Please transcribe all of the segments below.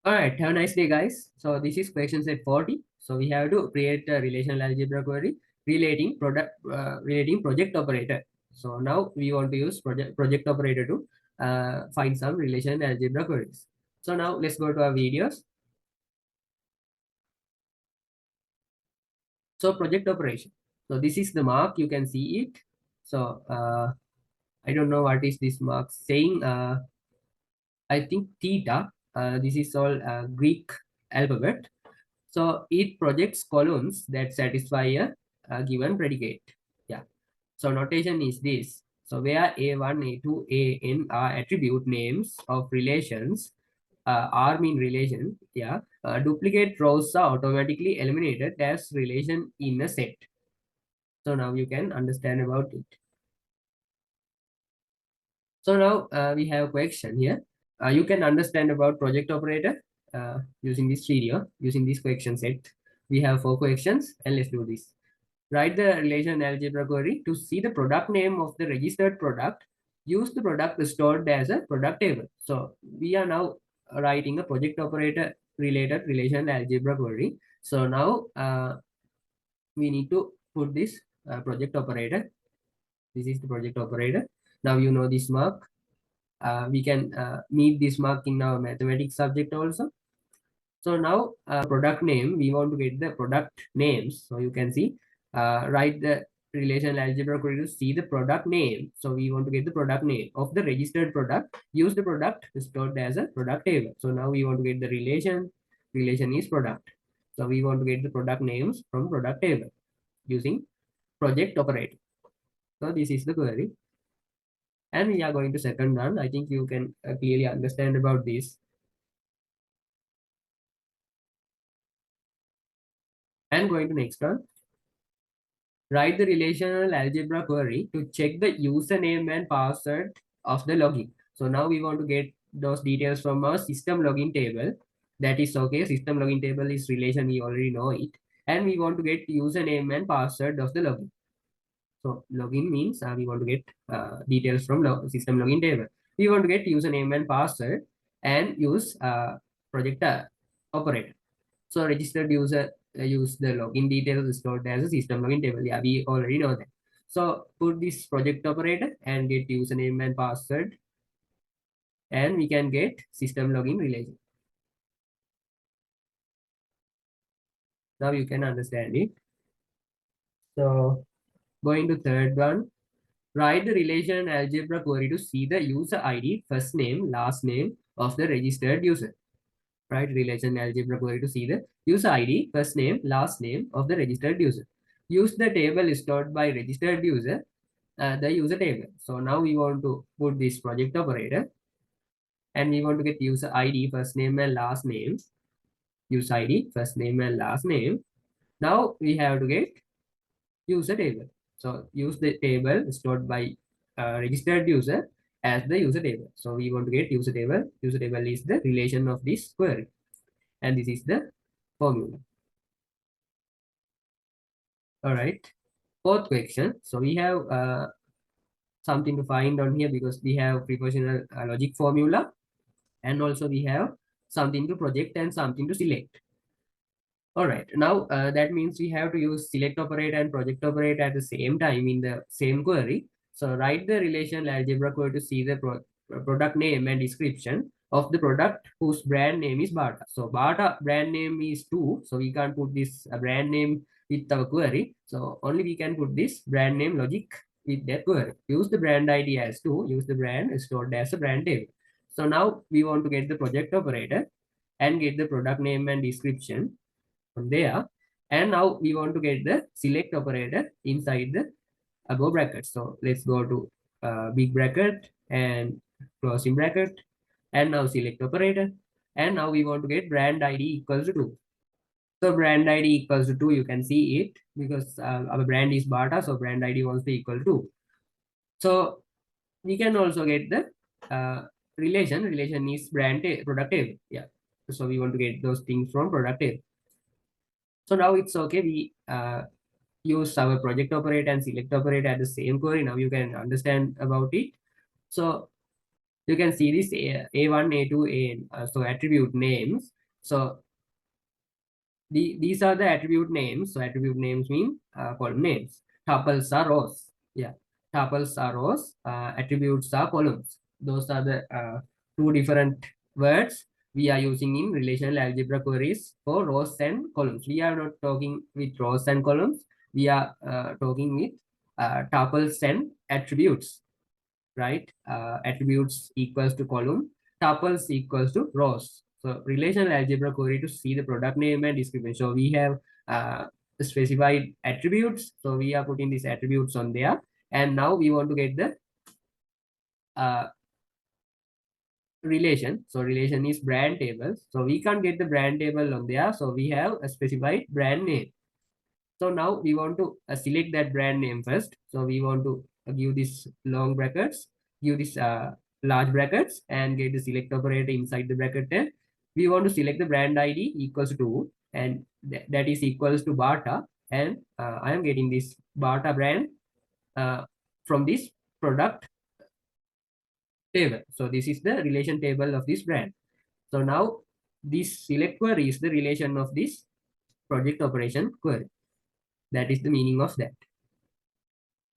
All right, have a nice day, guys. So this is question set 40. So we have to create a relational algebra query relating project operator. So now we want to use project operator to find some relational algebra queries. So now let's go to our videos. So project operation. So this is the mark. You can see it. So I don't know what is this mark saying. I think theta. This is all Greek alphabet. So it projects columns that satisfy a given predicate. Yeah. So notation is this. So where A1, A2, AN are attribute names of relations, R mean relation. Yeah. Duplicate rows are automatically eliminated as relation in a set. So now you can understand about it. So now we have a question here. You can understand about project operator using this video, using this question set. We have 4 questions and let's do this. Write the relational algebra query to see the product name of the registered product. Use the product stored as a product table. So we are now writing a project operator related relational algebra query. So now we need to put this project operator. This is the project operator. Now you know this mark. We can meet this mark in our mathematics subject also. So now product name, we want to get the product names. So you can see, write the relational algebra query to see the product name. So we want to get the product name of the registered product. Use the product stored as a product table. So now we want to get the relation. Relation is product. So we want to get the product names from product table using project operator. So this is the query. And we are going to second one. I think you can clearly understand about this. And going to next one. Write the relational algebra query to check the username and password of the login. So now we want to get those details from our system login table. That is okay. System login table is relation. We already know it. And we want to get username and password of the login. So login means we want to get details from system login table. We want to get username and password and use project operator. So registered user use the login details stored as a system login table. Yeah, we already know that. So put this project operator and get username and password, and we can get system login relation. Now you can understand it. So going to third one, write the relation algebra query to see the user ID, first name, last name of the registered user. Right, relation algebra query to see the user ID, first name, last name of the registered user. Use the table stored by registered user, the user table. So now we want to put this project operator and we want to get user ID, first name and last name. User ID, first name and last name. Now we have to get user table. So use the table stored by registered user as the user table. So we want to get user table. User table is the relation of this query. And this is the formula. All right. Fourth question. So we have something to find on here because we have proportional logic formula, and also we have something to project and something to select. All right. Now that means we have to use select operator and project operator at the same time in the same query. So write the relational algebra query to see the product name and description of the product whose brand name is Bata. So Bata brand name is 2. So we can't put this brand name with our query. So only we can put this brand name logic with that query. Use the brand ID as 2. Use the brand stored as a brand table. So now we want to get the project operator and get the product name and description from there. And now we want to get the select operator inside the above bracket. So let's go to big bracket and closing bracket, and now select operator. And now we want to get brand ID equals to 2. So brand ID equals to 2, you can see it because our brand is Bata, so brand ID wants to equal to. So we can also get the relation. Relation is product table. Yeah. So we want to get those things from product table. So now it's okay. We use our project operator and select operator at the same query. Now you can understand about it. So You can see this A1, A2, AN. So attribute names. So these are the attribute names. So attribute names mean column names. Tuples are rows. Yeah, tuples are rows. Attributes are columns. Those are the two different words we are using in relational algebra queries for rows and columns. We are not talking with rows and columns. We are talking with tuples and attributes, right? Attributes equals to column, tuples equals to rows. So relational algebra query to see the product name and description. So we have specified attributes. So we are putting these attributes on there. And now we want to get the uh, relation. So relation is brand table. So we can't get the brand table on there. So we have a specified brand name. So now we want to select that brand name first. So we want to give this long brackets, give this large brackets and get the select operator inside the bracket. And we want to select the brand ID equals to, and that is equals to Bata. And I am getting this Bata brand from this product table. So this is the relation table of this brand. So now this select query is the relation of this project operation query. That is the meaning of that.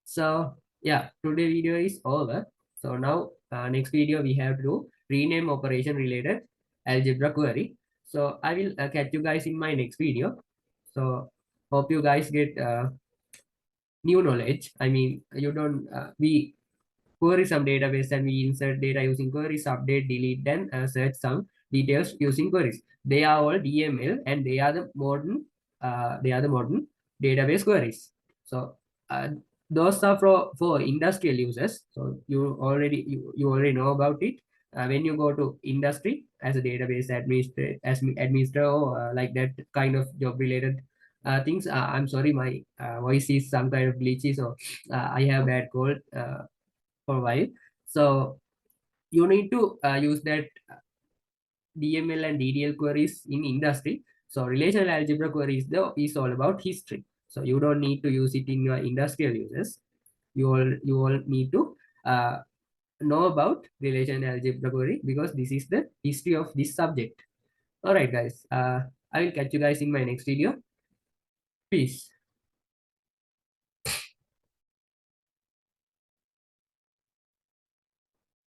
So yeah, today video is over. So now next video we have to do rename operation related algebra query. So I will catch you guys in my next video. So hope you guys get new knowledge. I mean, you don't we query some database and we insert data using queries, update, delete, then search some details using queries. They are all DML and they are the modern database queries. So uh, those are for industrial users. So you already know about it. When you go to industry as a database administrator or like that kind of job related things. I'm sorry, my voice is some kind of glitchy, so I have bad cold. For a while. So you need to use that DML and DDL queries in industry. So relational algebra queries is all about history. So you don't need to use it in your industrial uses. You all need to know about relational algebra query because this is the history of this subject. All right, guys. I will catch you guys in my next video. Peace.